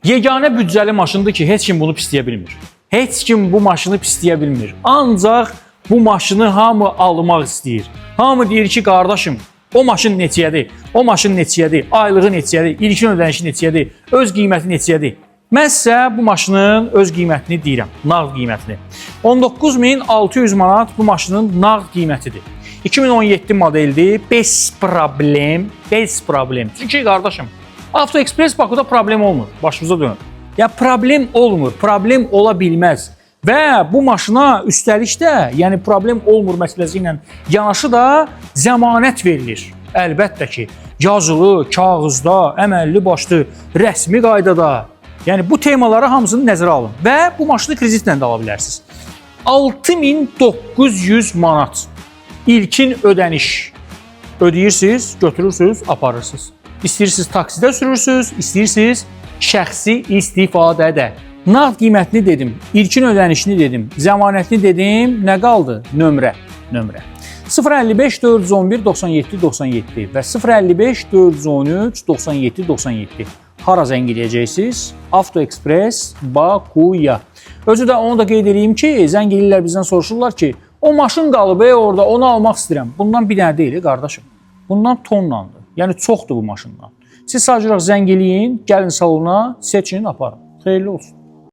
Yeganə büdcəli maşındır ki, heç kim bunu pisləyə bilmir. Heç kim bu maşını pisləyə bilmir. Ancaq bu maşını hamı almaq istəyir. Hamı deyir ki, qardaşım, o maşın neçəyədir? O maşın neçəyədir? Aylığı neçəyədir? İlkin ödənişi neçəyədir? Öz qiyməti neçəyədir? Mən sizə bu maşının öz qiymətini deyirəm, nağd qiymətini. 19.600 manat bu maşının nağd qiymətidir. 2017 modeldir, bez problem. Çünki qardaşım, AvtoExpress Bakuda problem olmur, başımıza dönür. Ya problem olmur, problem ola bilməz. Və bu maşına üstəlik də, yəni problem olmur məsələsi ilə yanaşı da zəmanət verilir. Əlbəttə ki, yazılı, kağızda, əməlli başlı, rəsmi qaydada. Yəni bu temaları hamısını nəzərə alın və bu maşını kreditlə də ala bilərsiniz. 6900 manat ilkin ödəniş ödəyirsiniz, götürürsünüz, aparırsınız. İstəyirsiniz taksidə sürürsünüz, istəyirsiniz şəxsi istifadədə. Nağd qiymətini dedim, ilkin ödənişini dedim, zəmanətini dedim, nə qaldı? Nömrə. 055 411 97 97 və 055 413 97 97. Hara zəng edəcəksiniz? AvtoExpress Bakuya. Özü də onu da qeyd edeyim ki, zəng edirlər bizdən soruşurlar ki, o maşın qalıb orada, onu almaq istəyirəm. Bundan bir dənə deyil, qardaşım. Bundan tonlandır. Yəni çoxdur bu maşından. Siz sadəcə zəng eləyin, gəlin salona, seçin, aparın. Xeyirli olsun.